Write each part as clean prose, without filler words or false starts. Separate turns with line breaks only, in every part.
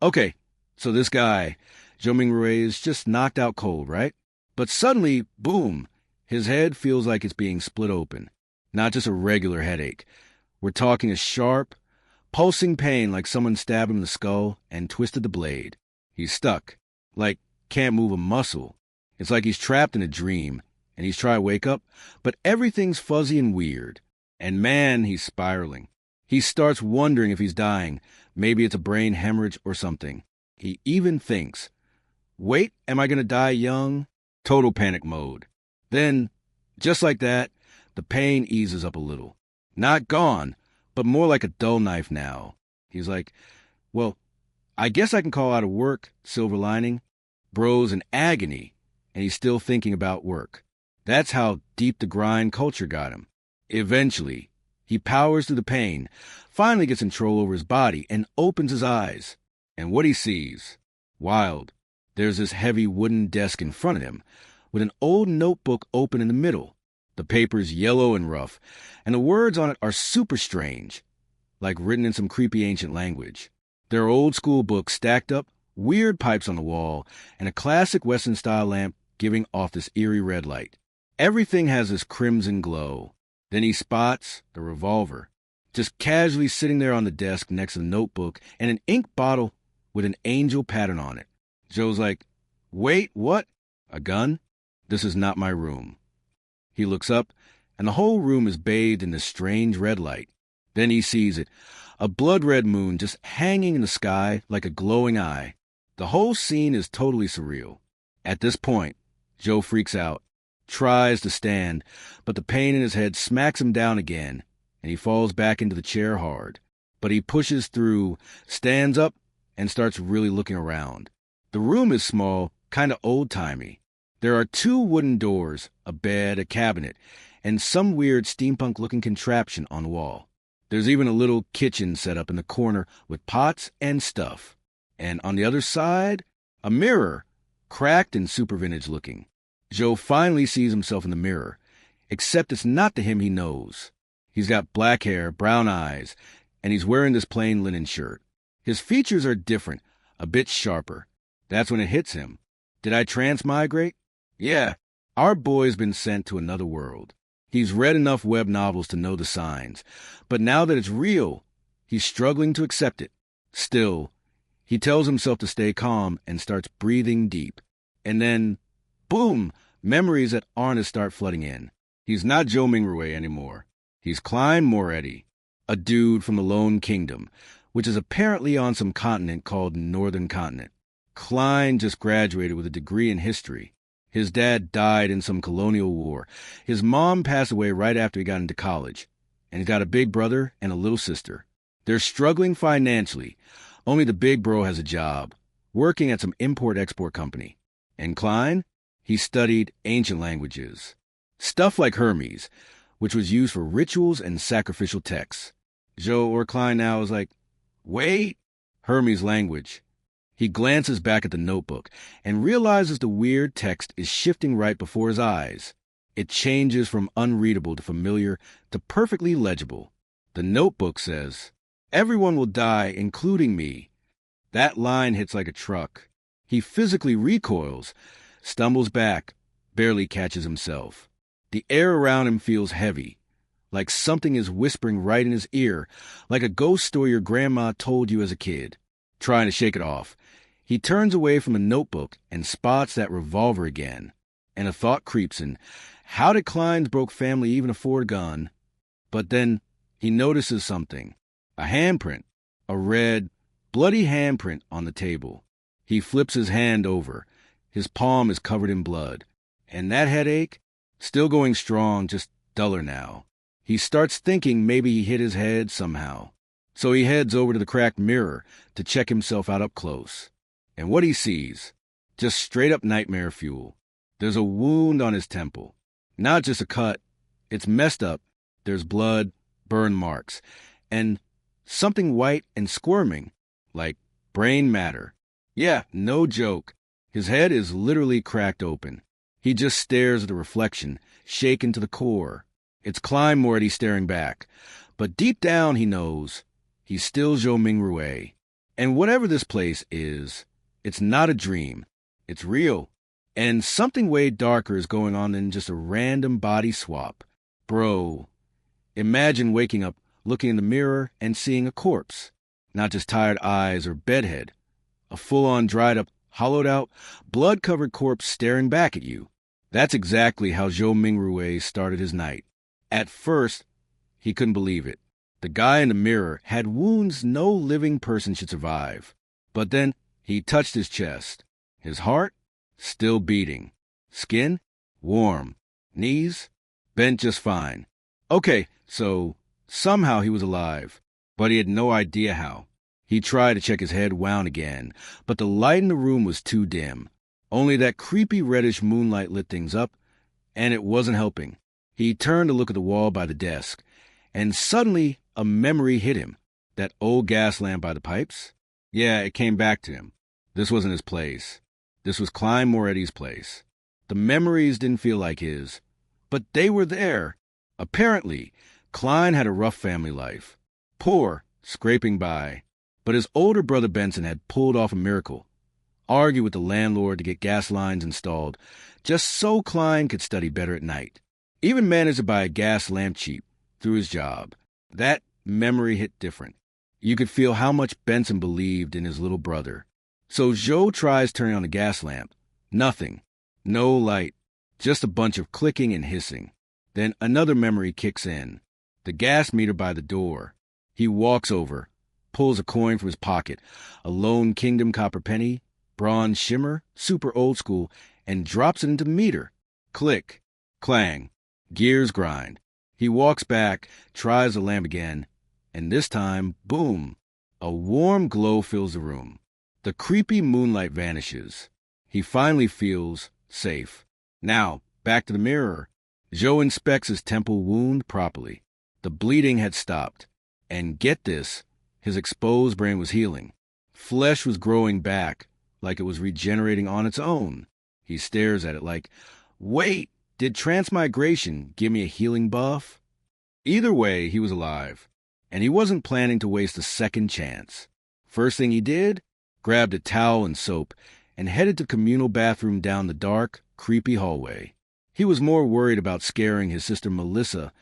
Okay, so this guy, Zhou Mingrui, is just knocked out cold, right? But suddenly, boom, his head feels like it's being split open. Not just a regular headache. We're talking a sharp, pulsing pain like someone stabbed him in the skull and twisted the blade. He's stuck. Like, can't move a muscle. It's like he's trapped in a dream, and he's trying to wake up, but everything's fuzzy and weird. And man, he's spiraling. He starts wondering if he's dying. Maybe it's a brain hemorrhage or something. He even thinks, wait, am I going to die young? Total panic mode. Then, just like that, the pain eases up a little. Not gone, but more like a dull knife now. He's like, well, I guess I can call out of work, silver lining. Bro's in agony, and he's still thinking about work. That's how deep the grind culture got him. Eventually, he powers through the pain, finally gets control over his body, and opens his eyes. And what he sees, wild. There's this heavy wooden desk in front of him, with an old notebook open in the middle. The paper's yellow and rough, and the words on it are super strange, like written in some creepy ancient language. There are old-school books stacked up, weird pipes on the wall, and a classic Western-style lamp giving off this eerie red light. Everything has this crimson glow. Then he spots the revolver, just casually sitting there on the desk next to the notebook, and an ink bottle with an angel pattern on it. Joe's like, wait, what? A gun? This is not my room. He looks up, and the whole room is bathed in this strange red light. Then he sees it, a blood-red moon just hanging in the sky like a glowing eye. The whole scene is totally surreal. At this point, Joe freaks out, tries to stand, but the pain in his head smacks him down again, and he falls back into the chair hard. But he pushes through, stands up, and starts really looking around. The room is small, kind of old-timey. There are 2 wooden doors, a bed, a cabinet, and some weird steampunk-looking contraption on the wall. There's even a little kitchen set up in the corner with pots and stuff. And on the other side, a mirror, cracked and super vintage-looking. Joe finally sees himself in the mirror, except it's not the him he knows. He's got black hair, brown eyes, and he's wearing this plain linen shirt. His features are different, a bit sharper. That's when it hits him. Did I transmigrate? Yeah, our boy's been sent to another world. He's read enough web novels to know the signs, but now that it's real, he's struggling to accept it. Still, he tells himself to stay calm and starts breathing deep. And then, boom, memories that aren't start flooding in. He's not Zhou Mingrui anymore. He's Klein Moretti, a dude from the Lone Kingdom, which is apparently on some continent called Northern Continent. Klein just graduated with a degree in history. His dad died in some colonial war. His mom passed away right after he got into college. And he's got a big brother and a little sister. They're struggling financially. Only the big bro has a job, working at some import-export company. And Klein? He studied ancient languages. Stuff like Hermes, which was used for rituals and sacrificial texts. Joe or Klein now is like, wait, Hermes language. He glances back at the notebook and realizes the weird text is shifting right before his eyes. It changes from unreadable to familiar to perfectly legible. The notebook says, everyone will die, including me. That line hits like a truck. He physically recoils, stumbles back, barely catches himself. The air around him feels heavy, like something is whispering right in his ear, like a ghost story your grandma told you as a kid. Trying to shake it off, he turns away from the notebook and spots that revolver again. And a thought creeps in. How did Klein's broke family even afford a gun? But then he notices something. A handprint. A red, bloody handprint on the table. He flips his hand over. His palm is covered in blood. And that headache? Still going strong, just duller now. He starts thinking maybe he hit his head somehow. So he heads over to the cracked mirror to check himself out up close. And what he sees, just straight-up nightmare fuel. There's a wound on his temple. Not just a cut. It's messed up. There's blood, burn marks, and something white and squirming, like brain matter. Yeah, no joke. His head is literally cracked open. He just stares at the reflection, shaken to the core. It's Klein Moretti staring back. But deep down he knows he's still Zhou Mingrui. And whatever this place is, it's not a dream. It's real. And something way darker is going on than just a random body swap. Bro, imagine waking up, looking in the mirror, and seeing a corpse. Not just tired eyes or bedhead. A full-on dried-up, hollowed-out, blood-covered corpse staring back at you. That's exactly how Zhou Mingrui started his night. At first, he couldn't believe it. The guy in the mirror had wounds no living person should survive. But then he touched his chest. His heart, still beating. Skin, warm. Knees, bent just fine. Okay, so somehow he was alive, but he had no idea how. He tried to check his head wound again, but the light in the room was too dim. Only that creepy reddish moonlight lit things up, and it wasn't helping. He turned to look at the wall by the desk, and suddenly a memory hit him. That old gas lamp by the pipes? Yeah, it came back to him. This wasn't his place. This was Klein Moretti's place. The memories didn't feel like his, but they were there. Apparently, Klein had a rough family life. Poor, scraping by. But his older brother Benson had pulled off a miracle. Argued with the landlord to get gas lines installed, just so Klein could study better at night. Even managed to buy a gas lamp cheap through his job. That memory hit different. You could feel how much Benson believed in his little brother. So Zhou tries turning on the gas lamp. Nothing. No light. Just a bunch of clicking and hissing. Then another memory kicks in. The gas meter by the door. He walks over, pulls a coin from his pocket, a Lone Kingdom copper penny, bronze shimmer, super old school, and drops it into the meter. Click. Clang. Gears grind. He walks back, tries the lamp again, and this time, boom, a warm glow fills the room. The creepy moonlight vanishes. He finally feels safe. Now, back to the mirror. Zhou inspects his temple wound properly. The bleeding had stopped. And get this, his exposed brain was healing. Flesh was growing back, like it was regenerating on its own. He stares at it like, wait, did transmigration give me a healing buff? Either way, he was alive, and he wasn't planning to waste a second chance. First thing he did, grabbed a towel and soap, and headed to the communal bathroom down the dark, creepy hallway. He was more worried about scaring his sister Melissa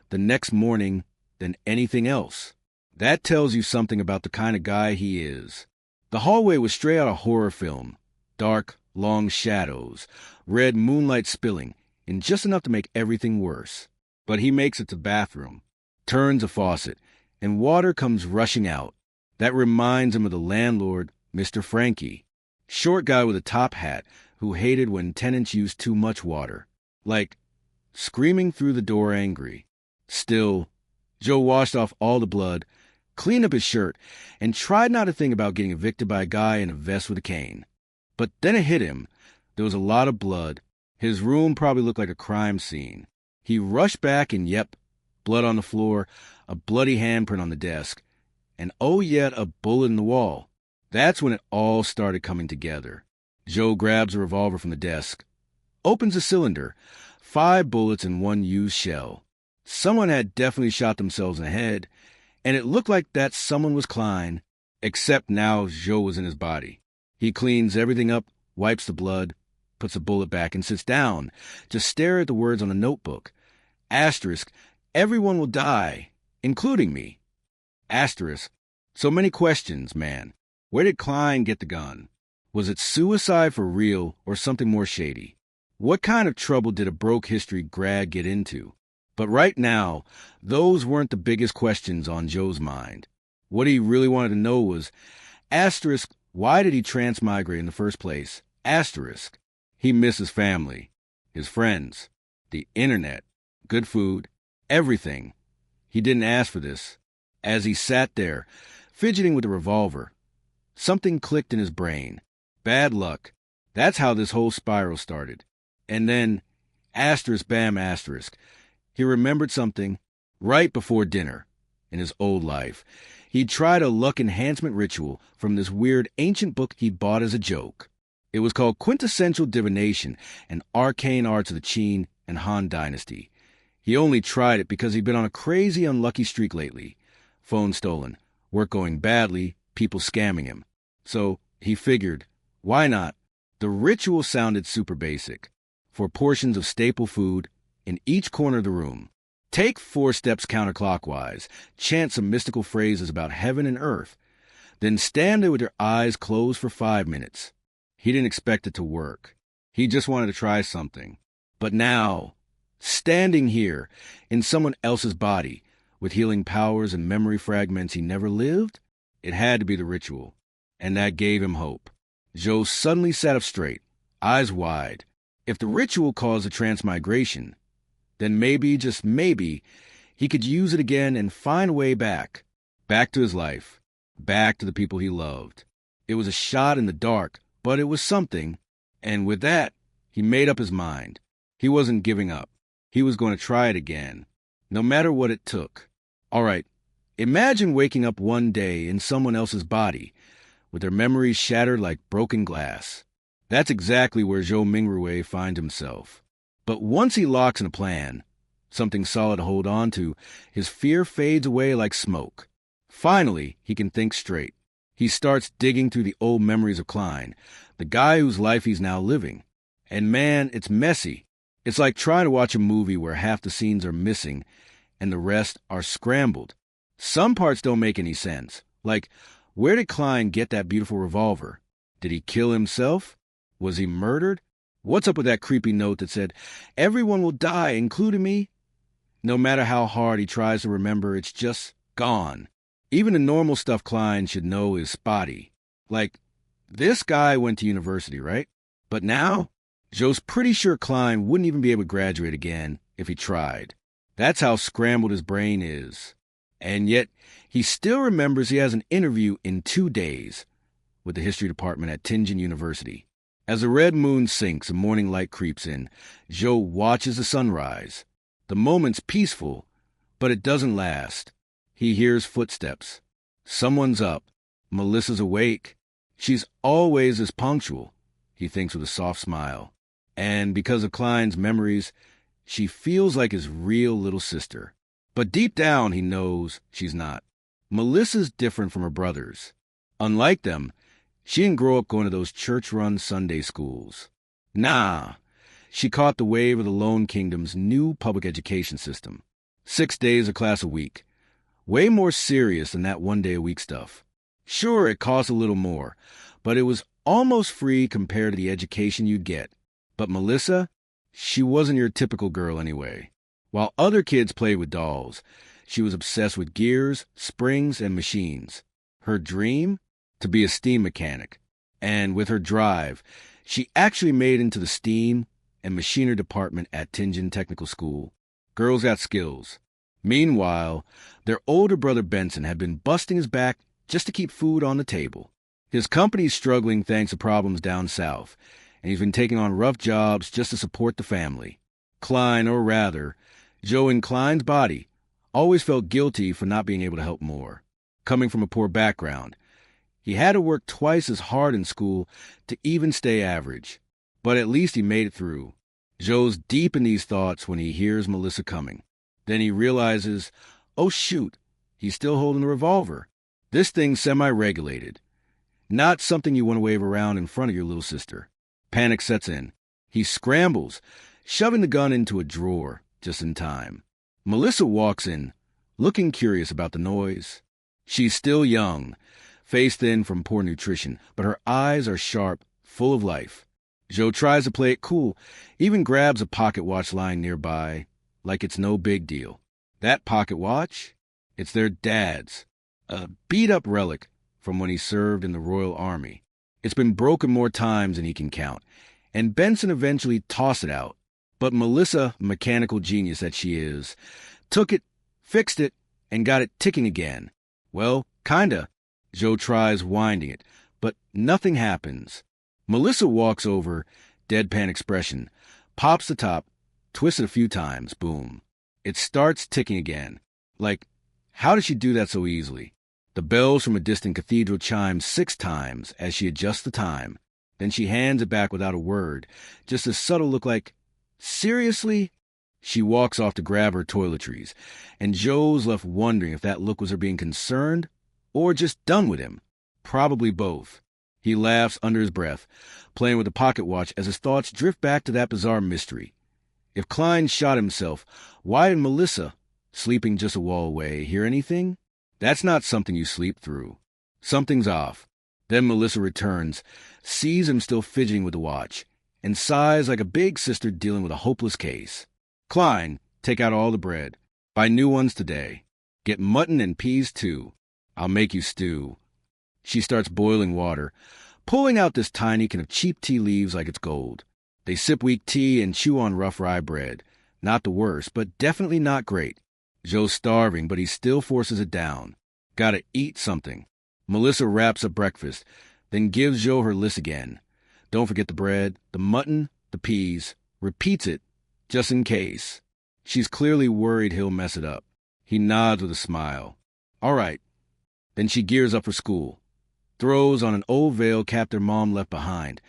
the next morning than anything else. That tells you something about the kind of guy he is. The hallway was straight out of a horror film. Dark, long shadows, red moonlight spilling, and just enough to make everything worse. But he makes it to the bathroom, turns a faucet, and water comes rushing out. That reminds him of the landlord, Mr. Frankie. Short guy with a top hat who hated when tenants used too much water. Like, screaming through the door angry. Still, Joe washed off all the blood, cleaned up his shirt, and tried not to think about getting evicted by a guy in a vest with a cane. But then it hit him. There was a lot of blood. His room probably looked like a crime scene. He rushed back and yep, blood on the floor, a bloody handprint on the desk, and oh yet a bullet in the wall. That's when it all started coming together. Joe grabs a revolver from the desk, opens the cylinder, 5 bullets in one used shell. Someone had definitely shot themselves in the head, and it looked like that someone was Klein, except now Joe was in his body. He cleans everything up, wipes the blood, puts the bullet back, and sits down to stare at the words on the notebook. Asterisk, everyone will die, including me. Asterisk, so many questions, man. Where did Klein get the gun? Was it suicide for real or something more shady? What kind of trouble did a broke history grad get into? But right now, those weren't the biggest questions on Joe's mind. What he really wanted to know was, asterisk, why did he transmigrate in the first place? Asterisk, he misses family, his friends, the internet, good food, everything. He didn't ask for this. As he sat there, fidgeting with the revolver, something clicked in his brain. Bad luck. That's how this whole spiral started. And then, asterisk, bam, asterisk. He remembered something right before dinner in his old life. He'd tried a luck enhancement ritual from this weird ancient book he bought as a joke. It was called Quintessential Divination and Arcane Arts of the Qin and Han Dynasty. He only tried it because he'd been on a crazy unlucky streak lately. Phone stolen, work going badly, people scamming him. So he figured, why not? The ritual sounded super basic. 4 portions of staple food in each corner of the room. Take 4 steps counterclockwise. Chant some mystical phrases about heaven and earth. Then stand there with your eyes closed for 5 minutes. He didn't expect it to work. He just wanted to try something. But now, standing here in someone else's body with healing powers and memory fragments he never lived, it had to be the ritual. And that gave him hope. Joe suddenly sat up straight, eyes wide. If the ritual caused a transmigration, then maybe, just maybe, he could use it again and find a way back. Back to his life. Back to the people he loved. It was a shot in the dark, but it was something. And with that, he made up his mind. He wasn't giving up. He was going to try it again, no matter what it took. All right, imagine waking up one day in someone else's body, with their memories shattered like broken glass. That's exactly where Zhou Mingrui finds himself. But once he locks in a plan, something solid to hold on to, his fear fades away like smoke. Finally, he can think straight. He starts digging through the old memories of Klein, the guy whose life he's now living. And man, it's messy. It's like trying to watch a movie where half the scenes are missing and the rest are scrambled. Some parts don't make any sense. Like, where did Klein get that beautiful revolver? Did he kill himself? Was he murdered? What's up with that creepy note that said, "Everyone will die, including me"? No matter how hard he tries to remember, it's just gone. Even the normal stuff Klein should know is spotty. Like, this guy went to university, right? But now, Joe's pretty sure Klein wouldn't even be able to graduate again if he tried. That's how scrambled his brain is. And yet, he still remembers he has an interview in 2 days with the history department at Tianjin University. As the red moon sinks and morning light creeps in, Joe watches the sunrise. The moment's peaceful, but it doesn't last. He hears footsteps. Someone's up. Melissa's awake. She's always as punctual, he thinks with a soft smile. And because of Klein's memories, she feels like his real little sister. But deep down, he knows she's not. Melissa's different from her brothers. Unlike them, she didn't grow up going to those church-run Sunday schools. Nah, she caught the wave of the Lone Kingdom's new public education system. 6 days of class a week. Way more serious than that 1-day-a-week stuff. Sure, it cost a little more, but it was almost free compared to the education you'd get. But Melissa, she wasn't your typical girl anyway. While other kids played with dolls, she was obsessed with gears, springs, and machines. Her dream? To be a steam mechanic. And with her drive, she actually made it into the steam and machinery department at Tianjin Technical School. Girls got skills. Meanwhile, their older brother Benson had been busting his back just to keep food on the table. His company's struggling thanks to problems down south, and he's been taking on rough jobs just to support the family. Klein, or rather, Joe in Klein's body, always felt guilty for not being able to help more. Coming from a poor background, he had to work twice as hard in school to even stay average. But at least he made it through. Joe's deep in these thoughts when he hears Melissa coming. Then he realizes, oh shoot, he's still holding the revolver. This thing's semi-regulated. Not something you want to wave around in front of your little sister. Panic sets in. He scrambles, shoving the gun into a drawer just in time. Melissa walks in, looking curious about the noise. She's still young, face thin from poor nutrition, but her eyes are sharp, full of life. Joe tries to play it cool, even grabs a pocket watch lying nearby, like it's no big deal. That pocket watch? It's their dad's, a beat-up relic from when he served in the Royal Army. It's been broken more times than he can count, and Benson eventually tossed it out. But Melissa, mechanical genius that she is, took it, fixed it, and got it ticking again. Well, kinda. Joe tries winding it, but nothing happens. Melissa walks over, deadpan expression, pops the top, twists it a few times, boom. It starts ticking again. Like, how does she do that so easily? The bells from a distant cathedral chime 6 times as she adjusts the time. Then she hands it back without a word, just a subtle look like, seriously? She walks off to grab her toiletries, and Joe's left wondering if that look was her being concerned or just done with him. Probably both. He laughs under his breath, playing with the pocket watch as his thoughts drift back to that bizarre mystery. If Klein shot himself, why did Melissa, sleeping just a wall away, hear anything? That's not something you sleep through. Something's off. Then Melissa returns, sees him still fidgeting with the watch, and sighs like a big sister dealing with a hopeless case. Klein, take out all the bread. Buy new ones today. Get mutton and peas, too. I'll make you stew. She starts boiling water, pulling out this tiny can of cheap tea leaves like it's gold. They sip weak tea and chew on rough rye bread. Not the worst, but definitely not great. Joe's starving, but he still forces it down. Gotta eat something. Melissa wraps up breakfast, then gives Joe her list again. Don't forget the bread, the mutton, the peas. Repeats it, just in case. She's clearly worried he'll mess it up. He nods with a smile. All right. Then she gears up for school. Throws on an old veil cap their mom left behind,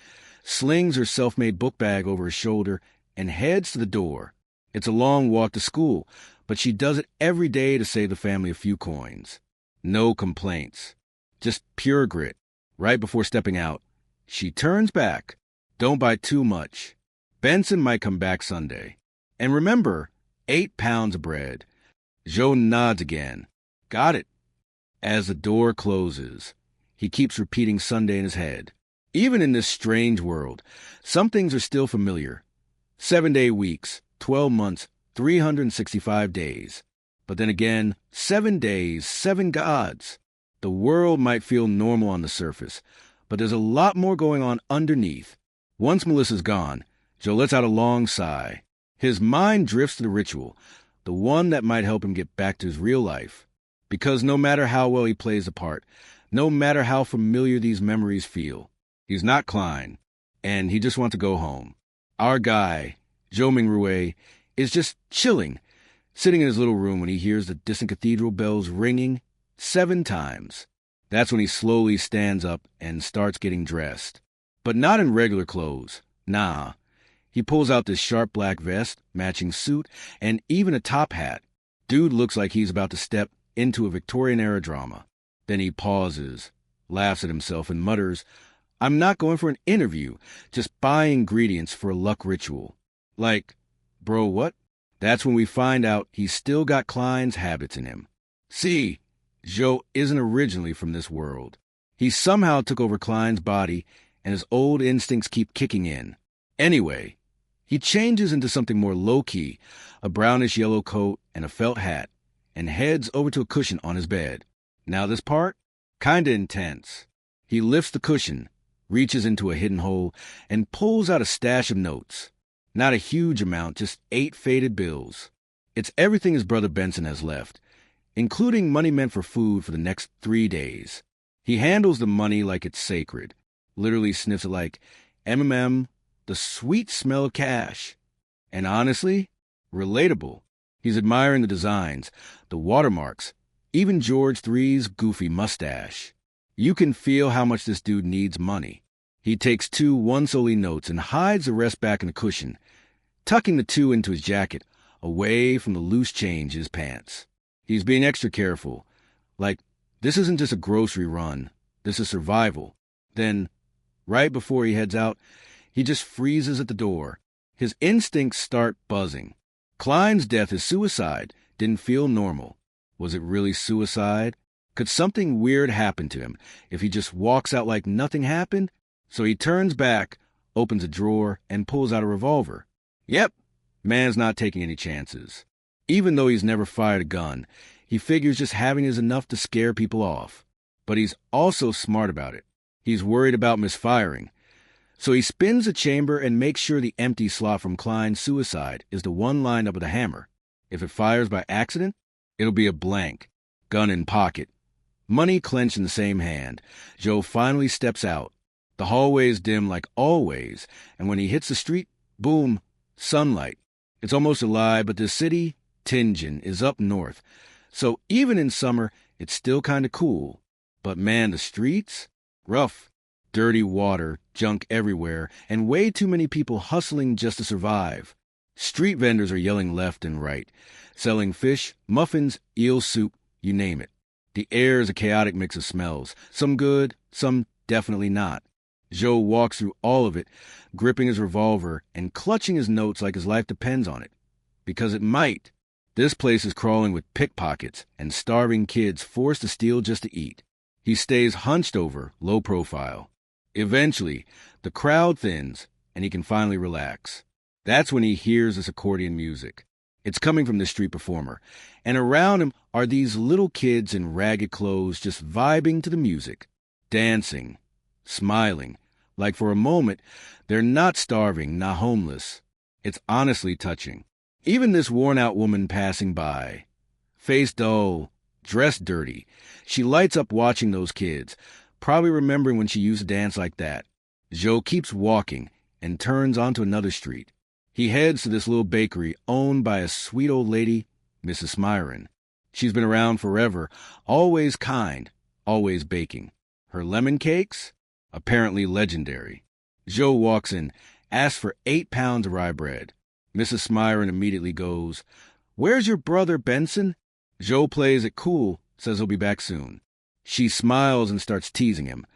slings her self-made book bag over her shoulder, and heads to the door. It's a long walk to school, but she does it every day to save the family a few coins. No complaints. Just pure grit. Right before stepping out, she turns back. Don't buy too much. Benson might come back Sunday. And remember, 8 pounds of bread. Joe nods again. Got it. As the door closes, he keeps repeating Sunday in his head. Even in this strange world, some things are still familiar. 7-day weeks, 12 months, 365 days. But then again, 7 days, 7 gods. The world might feel normal on the surface, but there's a lot more going on underneath. Once Melissa's gone, Joe lets out a long sigh. His mind drifts to the ritual, the one that might help him get back to his real life. Because no matter how well he plays the part, no matter how familiar these memories feel, he's not Klein, and he just wants to go home. Our guy, Joe Mingrue, is just chilling, sitting in his little room when he hears the distant cathedral bells ringing 7 times. That's when he slowly stands up and starts getting dressed. But not in regular clothes. Nah. He pulls out this sharp black vest, matching suit, and even a top hat. Dude looks like he's about to step into a Victorian-era drama. Then he pauses, laughs at himself, and mutters, I'm not going for an interview, just buying ingredients for a luck ritual. Like, bro, what? That's when we find out he's still got Klein's habits in him. See, Joe isn't originally from this world. He somehow took over Klein's body, and his old instincts keep kicking in. Anyway, he changes into something more low-key, a brownish-yellow coat and a felt hat, and heads over to a cushion on his bed. Now this part? Kinda intense. He lifts the cushion, reaches into a hidden hole, and pulls out a stash of notes. Not a huge amount, just 8 faded bills. It's everything his brother Benson has left, including money meant for food for the next 3 days. He handles the money like it's sacred, literally sniffs it like, the sweet smell of cash. And honestly, relatable. He's admiring the designs, the watermarks, even George III's goofy mustache. You can feel how much this dude needs money. He takes 2 one-solely notes and hides the rest back in the cushion, tucking the 2 into his jacket, away from the loose change in his pants. He's being extra careful. Like, this isn't just a grocery run. This is survival. Then, right before he heads out, he just freezes at the door. His instincts start buzzing. Klein's death is suicide. Didn't feel normal. Was it really suicide? Could something weird happen to him if he just walks out like nothing happened? So he turns back, opens a drawer, and pulls out a revolver. Yep, man's not taking any chances. Even though he's never fired a gun, he figures just having is enough to scare people off. But he's also smart about it. He's worried about misfiring. So he spins the chamber and makes sure the empty slot from Klein's suicide is the one lined up with a hammer. If it fires by accident, it'll be a blank. Gun in pocket. Money clenched in the same hand. Joe finally steps out. The hallway is dim like always, and when he hits the street, boom, sunlight. It's almost a lie, but the city, Tingen, is up north. So even in summer, it's still kinda cool. But man, the streets? Rough. Dirty water, junk everywhere, and way too many people hustling just to survive. Street vendors are yelling left and right, selling fish, muffins, eel soup, you name it. The air is a chaotic mix of smells, some good, some definitely not. Joe walks through all of it, gripping his revolver and clutching his notes like his life depends on it. Because it might. This place is crawling with pickpockets and starving kids forced to steal just to eat. He stays hunched over, low profile. Eventually, the crowd thins and he can finally relax. That's when he hears this accordion music. It's coming from this street performer, and around him are these little kids in ragged clothes just vibing to the music, dancing, smiling, like for a moment they're not starving, not homeless. It's honestly touching. Even this worn-out woman passing by, face dull, dressed dirty, she lights up watching those kids, probably remembering when she used to dance like that. Joe keeps walking and turns onto another street. He heads to this little bakery owned by a sweet old lady, Mrs. Smyron. She's been around forever, always kind, always baking. Her lemon cakes? Apparently legendary. Joe walks in, asks for 8 pounds of rye bread. Mrs. Smyron immediately goes, "Where's your brother, Benson?" Joe plays it cool, says he'll be back soon. She smiles and starts teasing him,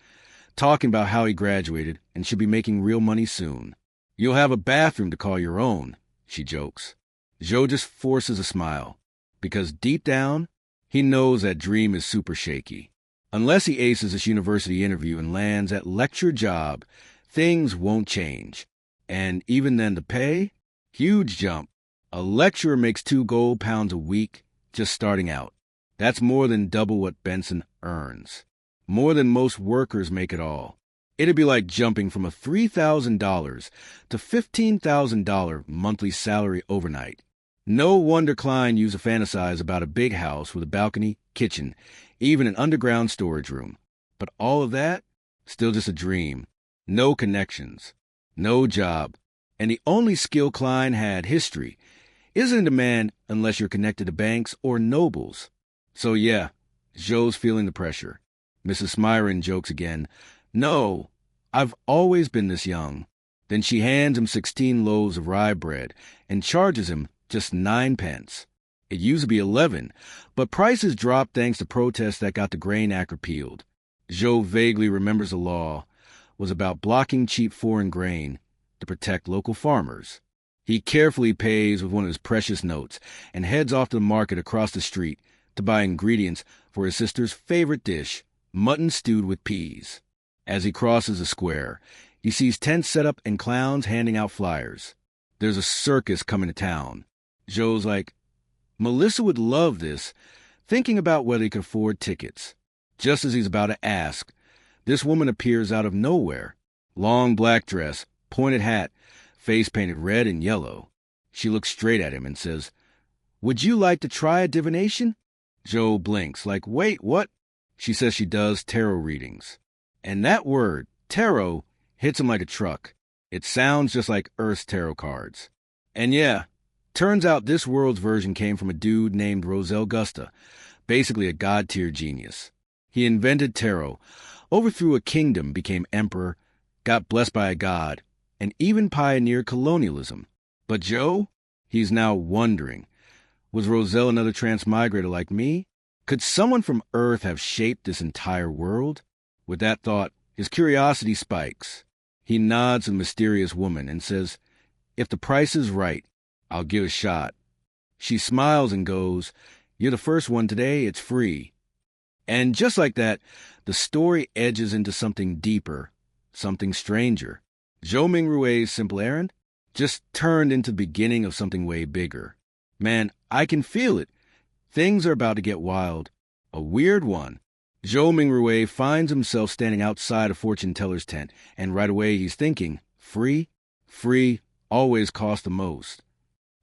talking about how he graduated and should be making real money soon. "You'll have a bathroom to call your own," she jokes. Joe just forces a smile, because deep down, he knows that dream is super shaky. Unless he aces this university interview and lands that lecture job, things won't change. And even then the pay? Huge jump. A lecturer makes 2 gold pounds a week just starting out. That's more than double what Benson earns. More than most workers make at all. It'd be like jumping from a $3,000 to $15,000 monthly salary overnight. No wonder Klein used to fantasize about a big house with a balcony, kitchen, even an underground storage room. But all of that, still just a dream. No connections. No job. And the only skill Klein had, history, isn't in demand unless you're connected to banks or nobles. So yeah, Joe's feeling the pressure. Mrs. Smyron jokes again, "No, I've always been this young." Then she hands him 16 loaves of rye bread and charges him just 9 pence. It used to be 11, but prices dropped thanks to protests that got the Grain Act repealed. Joe vaguely remembers the law was about blocking cheap foreign grain to protect local farmers. He carefully pays with one of his precious notes and heads off to the market across the street to buy ingredients for his sister's favorite dish, mutton stewed with peas. As he crosses the square, he sees tents set up and clowns handing out flyers. There's a circus coming to town. Joe's like, Melissa would love this, thinking about whether he could afford tickets. Just as he's about to ask, this woman appears out of nowhere. Long black dress, pointed hat, face painted red and yellow. She looks straight at him and says, "Would you like to try a divination?" Joe blinks, like, "Wait, what?" She says she does tarot readings. And that word, tarot, hits him like a truck. It sounds just like Earth's tarot cards. And yeah, turns out this world's version came from a dude named Rosel Gusta, basically a god-tier genius. He invented tarot, overthrew a kingdom, became emperor, got blessed by a god, and even pioneered colonialism. But Joe, he's now wondering, was Rosel another transmigrator like me? Could someone from Earth have shaped this entire world? With that thought, his curiosity spikes. He nods to the mysterious woman and says, "If the price is right, I'll give a shot." She smiles and goes, "You're the first one today, it's free." And just like that, the story edges into something deeper, something stranger. Zhou Mingrui's simple errand just turned into the beginning of something way bigger. Man, I can feel it. Things are about to get wild. A weird one. Zhou Mingrui finds himself standing outside a fortune teller's tent, and right away he's thinking, free? Free always costs the most.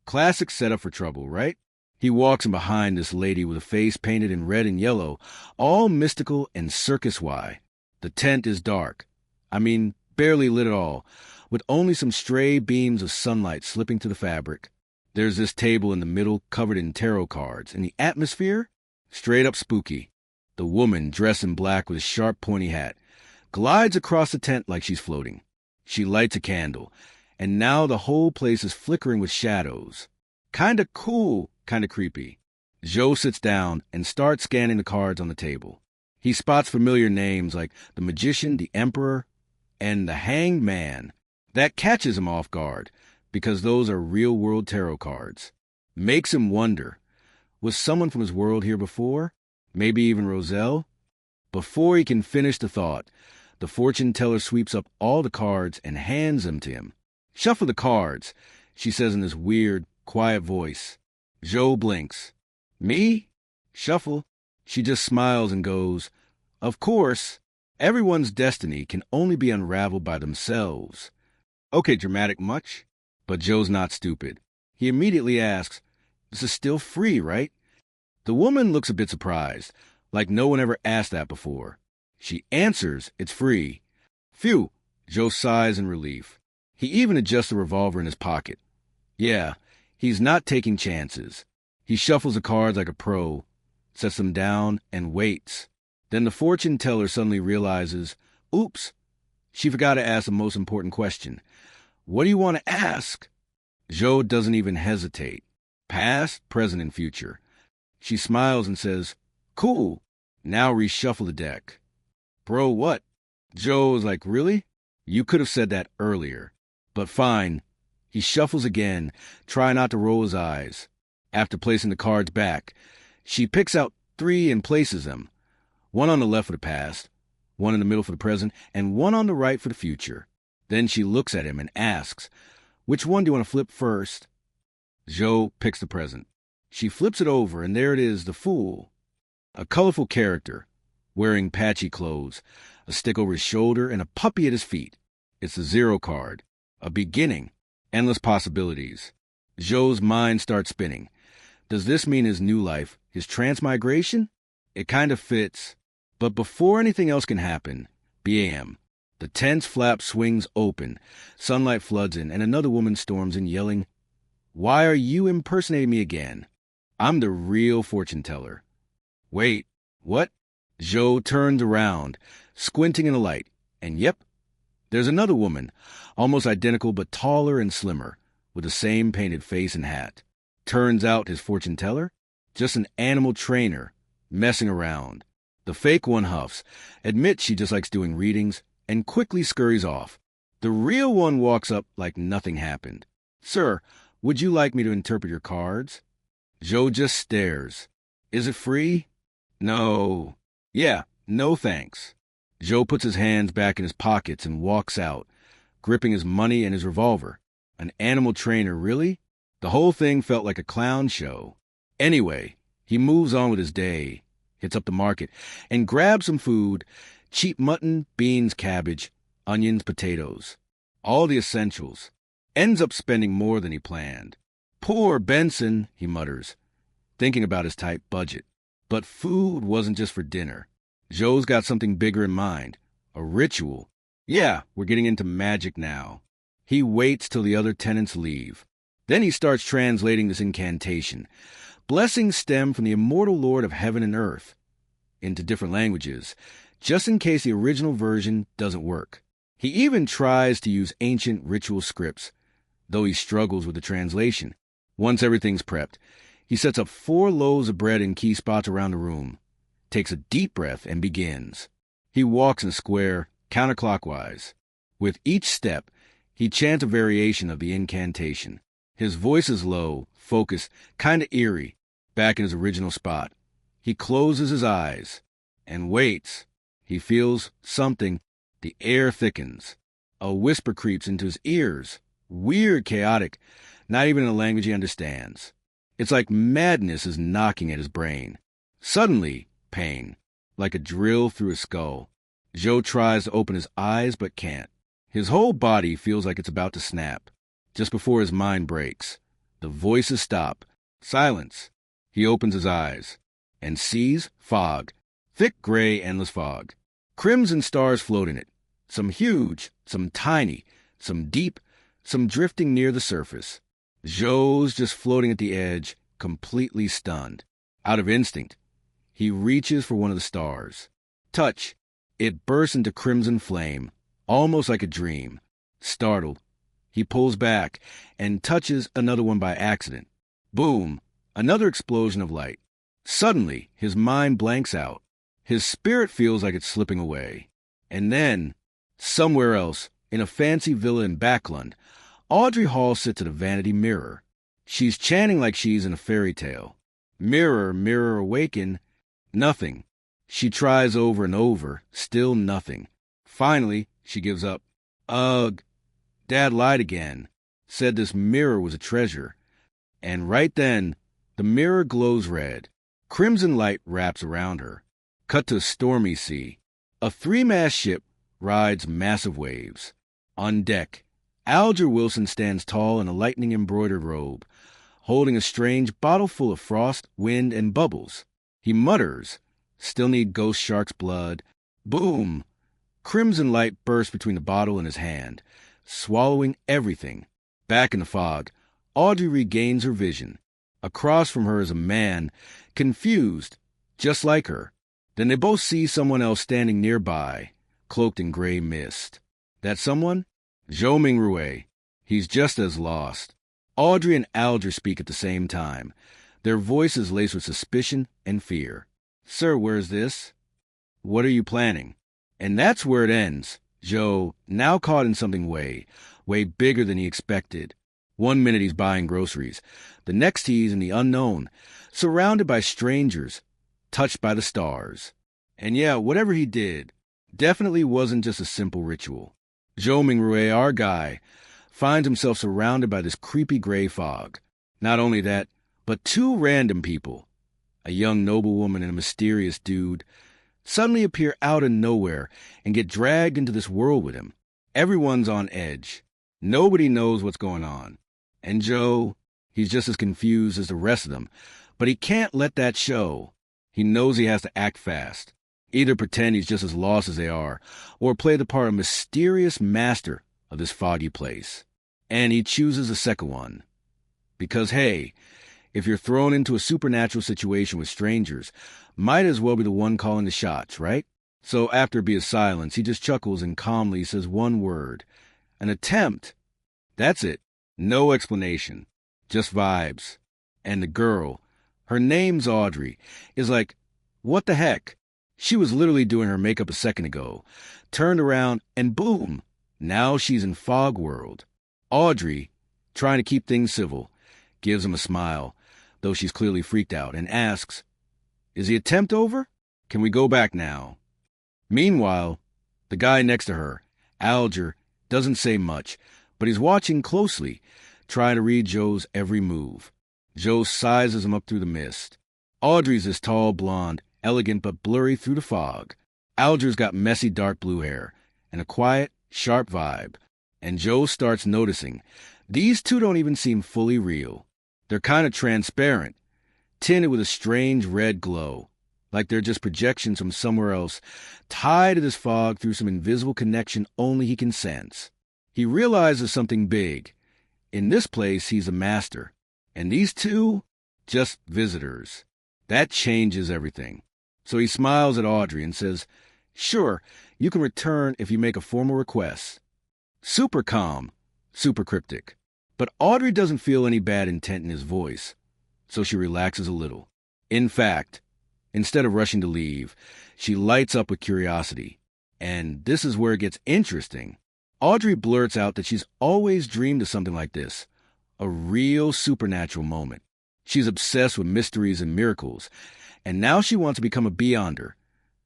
Classic setup for trouble, right? He walks in behind this lady with a face painted in red and yellow, all mystical and circus-y. The tent is dark. I mean, barely lit at all, with only some stray beams of sunlight slipping through the fabric. There's this table in the middle covered in tarot cards, and the atmosphere? Straight up spooky. The woman, dressed in black with a sharp pointy hat, glides across the tent like she's floating. She lights a candle, and now the whole place is flickering with shadows. Kinda cool, kinda creepy. Joe sits down and starts scanning the cards on the table. He spots familiar names like the Magician, the Emperor, and the Hanged Man. That catches him off guard, because those are real-world tarot cards. Makes him wonder, was someone from his world here before? Maybe even Roselle? Before he can finish the thought, the fortune teller sweeps up all the cards and hands them to him. "Shuffle the cards," she says in this weird, quiet voice. Joe blinks. "Me? Shuffle?" She just smiles and goes, "Of course, everyone's destiny can only be unraveled by themselves." Okay, dramatic much? But Joe's not stupid. He immediately asks, "This is still free, right?" The woman looks a bit surprised, like no one ever asked that before. She answers it's free. Phew, Joe sighs in relief. He even adjusts the revolver in his pocket. Yeah, he's not taking chances. He shuffles the cards like a pro, sets them down, and waits. Then the fortune teller suddenly realizes, oops, she forgot to ask the most important question. "What do you want to ask?" Joe doesn't even hesitate. Past, present, and future. She smiles and says, "Cool, now reshuffle the deck." "Bro, what?" Joe is like, "Really? You could have said that earlier." But fine. He shuffles again, trying not to roll his eyes. After placing the cards back, she picks out 3 and places them. One on the left for the past, one in the middle for the present, and one on the right for the future. Then she looks at him and asks, "Which one do you want to flip first?" Joe picks the present. She flips it over, and there it is, the Fool. A colorful character, wearing patchy clothes, a stick over his shoulder, and a puppy at his feet. It's the 0 card, a beginning, endless possibilities. Joe's mind starts spinning. Does this mean his new life, his transmigration? It kind of fits. But before anything else can happen, bam, the tent's flap swings open, sunlight floods in, and another woman storms in yelling, "Why are you impersonating me again? I'm the real fortune teller." Wait, what? Joe turns around, squinting in the light, and yep, there's another woman, almost identical but taller and slimmer, with the same painted face and hat. Turns out his fortune teller? Just an animal trainer, messing around. The fake one huffs, admits she just likes doing readings, and quickly scurries off. The real one walks up like nothing happened. "Sir, would you like me to interpret your cards?" Joe just stares. "Is it free?" "No." "Yeah, no thanks." Joe puts his hands back in his pockets and walks out, gripping his money and his revolver. An animal trainer, really? The whole thing felt like a clown show. Anyway, he moves on with his day, hits up the market, and grabs some food, cheap mutton, beans, cabbage, onions, potatoes. All the essentials. Ends up spending more than he planned. "Poor Benson," he mutters, thinking about his tight budget. But food wasn't just for dinner. Joe's got something bigger in mind. A ritual. Yeah, we're getting into magic now. He waits till the other tenants leave. Then he starts translating this incantation. Blessings stem from the immortal Lord of heaven and earth into different languages, just in case the original version doesn't work. He even tries to use ancient ritual scripts, though he struggles with the translation. Once everything's prepped, he sets up 4 loaves of bread in key spots around the room, takes a deep breath, and begins. He walks in a square, counterclockwise. With each step, he chants a variation of the incantation. His voice is low, focused, kind of eerie, back in his original spot. He closes his eyes and waits. He feels something. The air thickens. A whisper creeps into his ears. Weird, chaotic, not even in a language he understands. It's like madness is knocking at his brain. Suddenly, pain, like a drill through his skull. Joe tries to open his eyes but can't. His whole body feels like it's about to snap. Just before his mind breaks, the voices stop. Silence. He opens his eyes and sees fog. Thick, gray, endless fog. Crimson stars float in it. Some huge, some tiny, some deep, some drifting near the surface. Joe's just floating at the edge, completely stunned. Out of instinct, he reaches for one of the stars. Touch. It bursts into crimson flame, almost like a dream. Startled, he pulls back and touches another one by accident. Boom! Another explosion of light. Suddenly, his mind blanks out. His spirit feels like it's slipping away. And then, somewhere else, in a fancy villa in Backland, Audrey Hall sits at a vanity mirror. She's chanting like she's in a fairy tale. Mirror, mirror, awaken. Nothing. She tries over and over, still nothing. Finally, she gives up. Ugh, Dad lied again. Said this mirror was a treasure. And right then, the mirror glows red. Crimson light wraps around her. Cut to a stormy sea. A three-mast ship rides massive waves. On deck, Alger Wilson stands tall in a lightning-embroidered robe, holding a strange bottle full of frost, wind, and bubbles. He mutters, "Still need ghost shark's blood." Boom! Crimson light bursts between the bottle and his hand, swallowing everything. Back in the fog, Audrey regains her vision. Across from her is a man, confused, just like her. Then they both see someone else standing nearby, cloaked in gray mist. That someone? Zhou Mingrue. He's just as lost. Audrey and Alger speak at the same time, their voices laced with suspicion and fear. "Sir, where's this?" "What are you planning?" And that's where it ends. Zhou, now caught in something way bigger than he expected. One minute he's buying groceries. The next he's in the unknown, surrounded by strangers, touched by the stars. And yeah, whatever he did definitely wasn't just a simple ritual. Zhou Mingrue, our guy, finds himself surrounded by this creepy gray fog. Not only that, but two random people, a young noblewoman and a mysterious dude, suddenly appear out of nowhere and get dragged into this world with him. Everyone's on edge. Nobody knows what's going on. And Zhou, he's just as confused as the rest of them, but he can't let that show. He knows he has to act fast. Either pretend he's just as lost as they are, or play the part of mysterious master of this foggy place. And he chooses the second one. Because, hey, if you're thrown into a supernatural situation with strangers, might as well be the one calling the shots, right? So after a bit of silence, he just chuckles and calmly says one word. An attempt. That's it. No explanation. Just vibes. And the girl, her name's Audrey, is like, what the heck? She was literally doing her makeup a second ago. Turned around and boom, now she's in Fog World. Audrey, trying to keep things civil, gives him a smile, though she's clearly freaked out, and asks, "Is the attempt over? Can we go back now?" Meanwhile, the guy next to her, Alger, doesn't say much, but he's watching closely, trying to read Zhou's every move. Zhou sizes him up through the mist. Audrey's this tall blonde, elegant but blurry through the fog. Alger's got messy dark blue hair and a quiet, sharp vibe. And Zhou starts noticing these two don't even seem fully real. They're kind of transparent, tinted with a strange red glow, like they're just projections from somewhere else, tied to this fog through some invisible connection only he can sense. He realizes something big. In this place, he's a master, and these two, just visitors. That changes everything. So he smiles at Audrey and says, "Sure, you can return if you make a formal request." Super calm, super cryptic. But Audrey doesn't feel any bad intent in his voice, so she relaxes a little. In fact, instead of rushing to leave, she lights up with curiosity. And this is where it gets interesting. Audrey blurts out that she's always dreamed of something like this, a real supernatural moment. She's obsessed with mysteries and miracles, and now she wants to become a beyonder,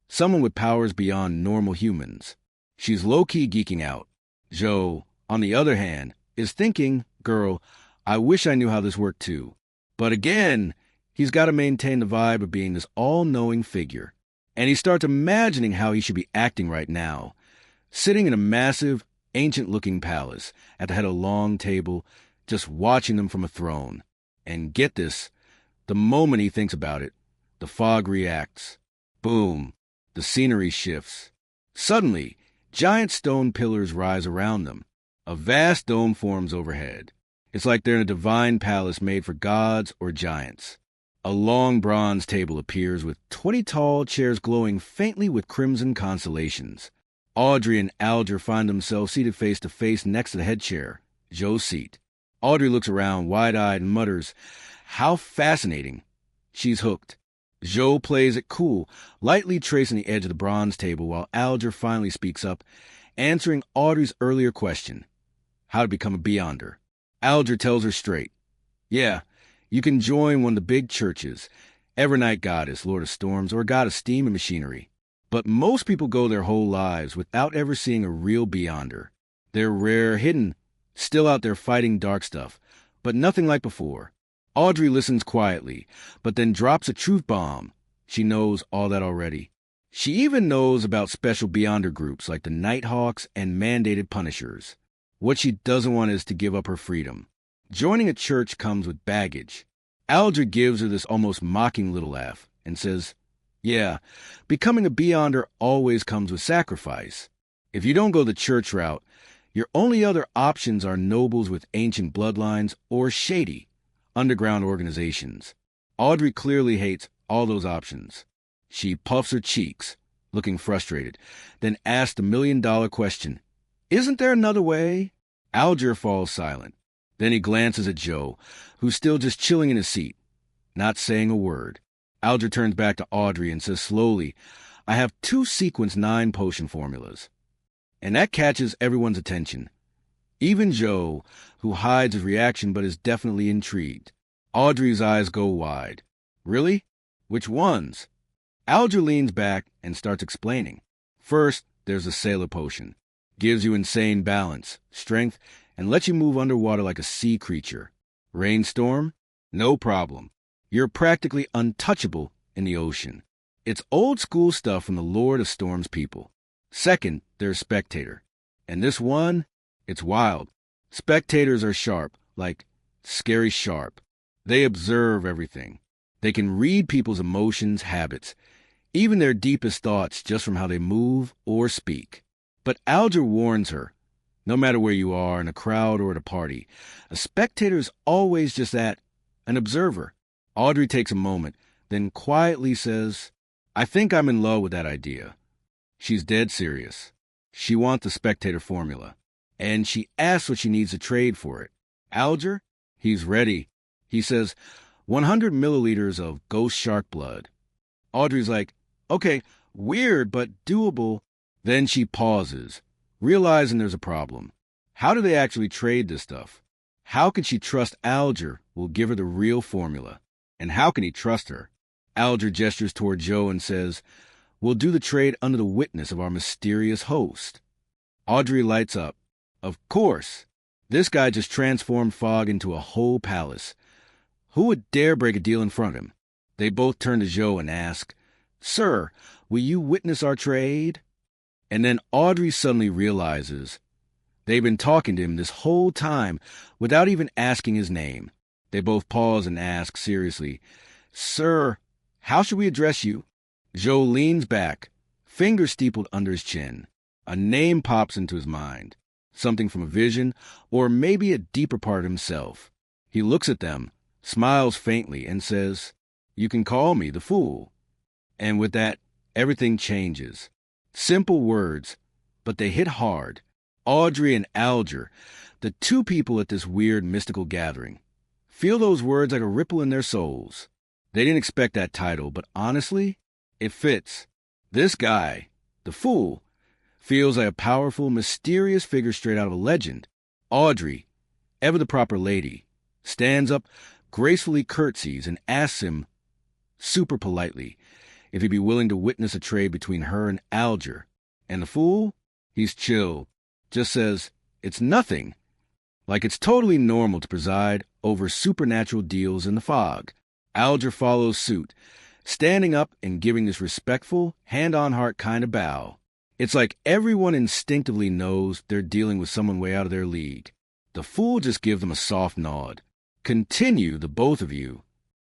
someone with powers beyond normal humans. She's low-key geeking out. Zhou, on the other hand, is thinking, "Girl, I wish I knew how this worked too." But again, he's got to maintain the vibe of being this all-knowing figure. And he starts imagining how he should be acting right now, sitting in a massive, ancient-looking palace at the head of a long table, just watching them from a throne. And get this, the moment he thinks about it, the fog reacts. Boom, the scenery shifts. Suddenly, giant stone pillars rise around them. A vast dome forms overhead. It's like they're in a divine palace made for gods or giants. A long bronze table appears with 20 tall chairs glowing faintly with crimson constellations. Audrey and Alger find themselves seated face to face next to the head chair, Zhou's seat. Audrey looks around wide-eyed and mutters, "How fascinating." She's hooked. Joe plays it cool, lightly tracing the edge of the bronze table while Alger finally speaks up, answering Audrey's earlier question, how to become a Beyonder. Alger tells her straight, yeah, you can join one of the big churches, Evernight Goddess, Lord of Storms, or God of Steam and Machinery. But most people go their whole lives without ever seeing a real Beyonder. They're rare, hidden, still out there fighting dark stuff, but nothing like before. Audrey listens quietly, but then drops a truth bomb. She knows all that already. She even knows about special Beyonder groups like the Nighthawks and mandated Punishers. What she doesn't want is to give up her freedom. Joining a church comes with baggage. Alger gives her this almost mocking little laugh and says, yeah, becoming a Beyonder always comes with sacrifice. If you don't go the church route, your only other options are nobles with ancient bloodlines or shady underground organizations. Audrey clearly hates all those options. She puffs her cheeks, looking frustrated, then asks the million-dollar question, isn't there another way? Alger falls silent. Then he glances at Joe, who's still just chilling in his seat, not saying a word. Alger turns back to Audrey and says slowly, I have 2 sequence 9 potion formulas. And that catches everyone's attention. Even Joe, who hides his reaction but is definitely intrigued. Audrey's eyes go wide. Really? Which ones? Alger leans back and starts explaining. First, there's the Sailor Potion. Gives you insane balance, strength, and lets you move underwater like a sea creature. Rainstorm? No problem. You're practically untouchable in the ocean. It's old school stuff from the Lord of Storms people. Second, there's Spectator. And this one, it's wild. Spectators are sharp, like scary sharp. They observe everything. They can read people's emotions, habits, even their deepest thoughts just from how they move or speak. But Alger warns her, no matter where you are, in a crowd or at a party, a spectator is always just that, an observer. Audrey takes a moment, then quietly says, I think I'm in love with that idea. She's dead serious. She wants the spectator formula, and she asks what she needs to trade for it. Alger? He's ready. He says, 100 milliliters of ghost shark blood. Audrey's like, okay, weird, but doable. Then she pauses, realizing there's a problem. How do they actually trade this stuff? How can she trust Alger will give her the real formula? And how can he trust her? Alger gestures toward Joe and says, we'll do the trade under the witness of our mysterious host. Audrey lights up. Of course. This guy just transformed Fog into a whole palace. Who would dare break a deal in front of him? They both turn to Joe and ask, Sir, will you witness our trade? And then Audrey suddenly realizes they've been talking to him this whole time without even asking his name. They both pause and ask seriously, Sir, how should we address you? Joe leans back, fingers steepled under his chin. A name pops into his mind, something from a vision or maybe a deeper part of himself. He looks at them, smiles faintly, and says, You can call me the Fool. And with that, everything changes. Simple words, but they hit hard. Audrey and Alger, the 2 people at this weird mystical gathering, feel those words like a ripple in their souls. They didn't expect that title, but honestly, it fits. This guy, the Fool, feels like a powerful, mysterious figure straight out of a legend. Audrey, ever the proper lady, stands up, gracefully curtsies, and asks him, super politely, if he'd be willing to witness a trade between her and Alger. And the Fool? He's chill. Just says, it's nothing. Like it's totally normal to preside over supernatural deals in the fog. Alger follows suit, standing up and giving this respectful, hand-on-heart kind of bow. It's like everyone instinctively knows they're dealing with someone way out of their league. The Fool just gives them a soft nod. Continue, the both of you.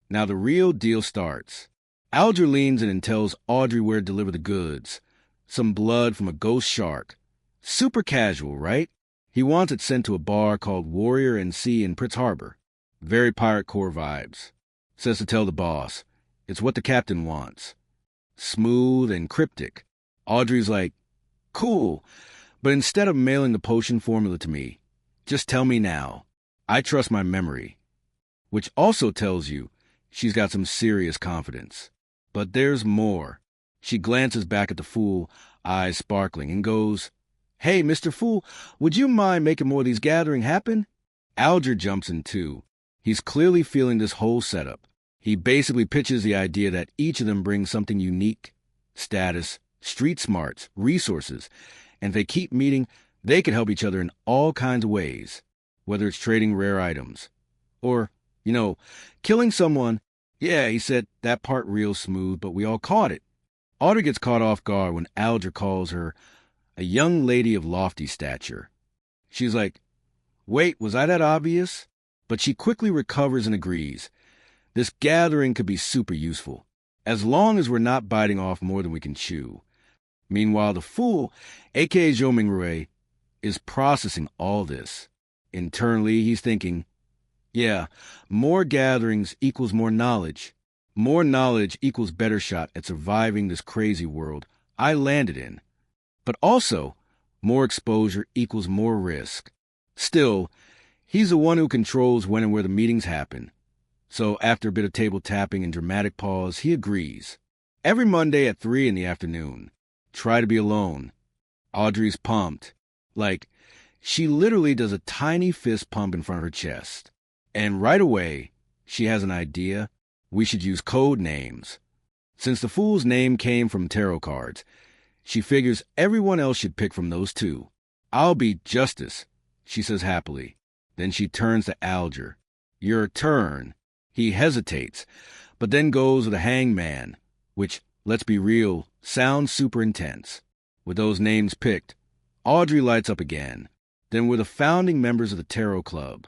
Now the real deal starts. Alger leans in and tells Audrey where to deliver the goods. Some blood from a ghost shark. Super casual, right? He wants it sent to a bar called Warrior and Sea in Pritz Harbor. Very Pirate Corps vibes. Says to tell the boss. It's what the captain wants. Smooth and cryptic. Audrey's like, cool, but instead of mailing the potion formula to me, just tell me now. I trust my memory. Which also tells you she's got some serious confidence. But there's more. She glances back at the fool, eyes sparkling, and goes, "Hey, Mr. Fool, would you mind making more of these gatherings happen?" Alger jumps in too. He's clearly feeling this whole setup. He basically pitches the idea that each of them brings something unique, status, street smarts, resources, and if they keep meeting, they could help each other in all kinds of ways, whether it's trading rare items or, killing someone. Yeah, he said that part real smooth, but we all caught it. Audrey gets caught off guard when Alger calls her a young lady of lofty stature. She's like, "Wait, was I that obvious?" But she quickly recovers and agrees. This gathering could be super useful, as long as we're not biting off more than we can chew. Meanwhile, the fool, a.k.a. Zhou Mingrui, is processing all this. Internally, he's thinking, yeah, more gatherings equals more knowledge. More knowledge equals better shot at surviving this crazy world I landed in. But also, more exposure equals more risk. Still, he's the one who controls when and where the meetings happen. So after a bit of table tapping and dramatic pause, he agrees. Every Monday at 3 in the afternoon. Try to be alone. Audrey's pumped. Like, she literally does a tiny fist pump in front of her chest. And right away, she has an idea. We should use code names. Since the fool's name came from tarot cards, she figures everyone else should pick from those two. "I'll be Justice," she says happily. Then she turns to Alger. "Your turn." He hesitates, but then goes with a hangman, which, let's be real, sounds super intense. With those names picked, Audrey lights up again. Then we're the founding members of the Tarot Club.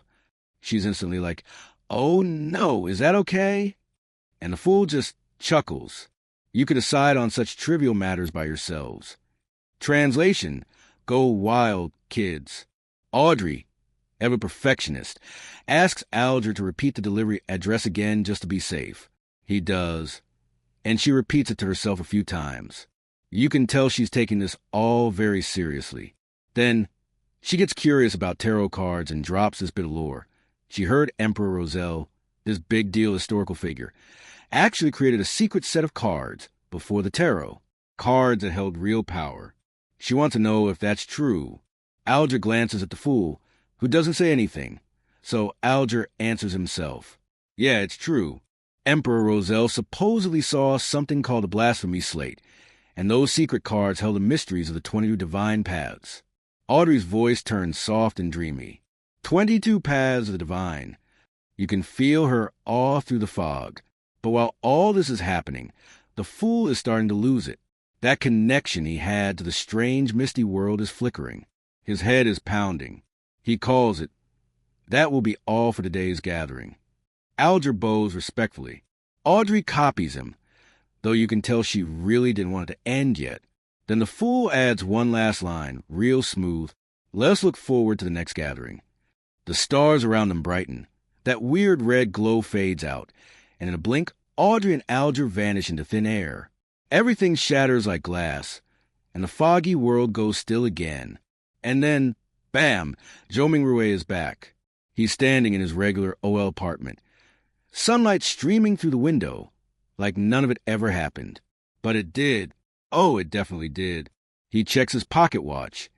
She's instantly like, "Oh no, is that okay?" And the fool just chuckles. You could decide on such trivial matters by yourselves. Translation: go wild, kids. Audrey, ever perfectionist, asks Alger to repeat the delivery address again just to be safe. He does, and she repeats it to herself a few times. You can tell she's taking this all very seriously. Then she gets curious about tarot cards and drops this bit of lore. She heard Emperor Roselle, this big deal historical figure, actually created a secret set of cards before the tarot, cards that held real power. She wants to know if that's true. Alger glances at the fool, who doesn't say anything, so Alger answers himself. Yeah, it's true. Emperor Roselle supposedly saw something called the Blasphemy Slate, and those secret cards held the mysteries of the 22 divine paths. Audrey's voice turns soft and dreamy. 22 paths of the divine. You can feel her awe through the fog. But while all this is happening, the fool is starting to lose it. That connection he had to the strange, misty world is flickering. His head is pounding. He calls it. That will be all for today's gathering. Alger bows respectfully. Audrey copies him, though you can tell she really didn't want it to end yet. Then the fool adds one last line, real smooth. Let's look forward to the next gathering. The stars around them brighten. That weird red glow fades out, and in a blink, Audrey and Alger vanish into thin air. Everything shatters like glass, and the foggy world goes still again. And then, bam, Zhou Mingrui is back. He's standing in his regular OL apartment. Sunlight streaming through the window, like none of it ever happened. But it did. Oh, it definitely did. He checks his pocket watch.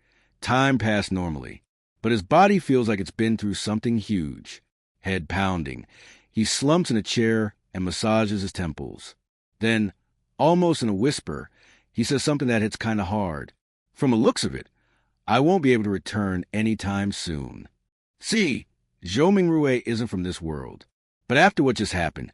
Time passed normally, but his body feels like it's been through something huge. Head pounding. He slumps in a chair and massages his temples. Then, almost in a whisper, he says something that hits kind of hard. From the looks of it, I won't be able to return any time soon. See, Zhou Mingrui isn't from this world. But after what just happened,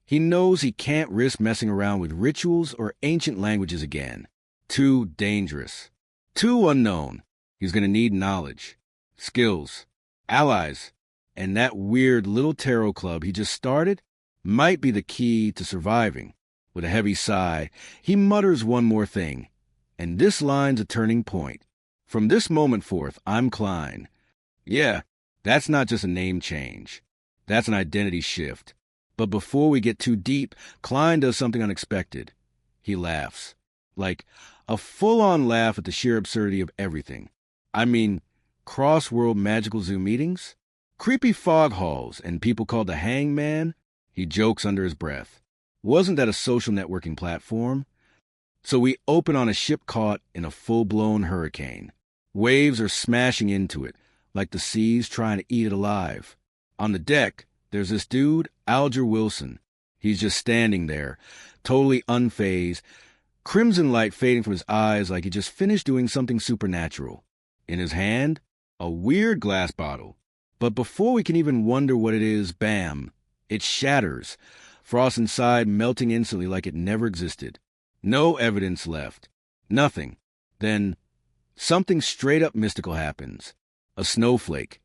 he knows he can't risk messing around with rituals or ancient languages again. Too dangerous. Too unknown. He's going to need knowledge, skills, allies, and that weird little tarot club he just started might be the key to surviving. With a heavy sigh, he mutters one more thing, and this line's a turning point. From this moment forth, I'm Klein. Yeah, that's not just a name change. That's an identity shift. But before we get too deep, Klein does something unexpected. He laughs. Like a full-on laugh at the sheer absurdity of everything. I mean, cross-world magical zoo meetings? Creepy fog halls and people called the hangman? He jokes under his breath. Wasn't that a social networking platform? So we open on a ship caught in a full-blown hurricane. Waves are smashing into it, like the sea's trying to eat it alive. On the deck, there's this dude, Alger Wilson. He's just standing there, totally unfazed, crimson light fading from his eyes like he just finished doing something supernatural. In his hand, a weird glass bottle. But before we can even wonder what it is, bam, it shatters, frost inside melting instantly like it never existed. No evidence left. Nothing. Then something straight up mystical happens. A snowflake,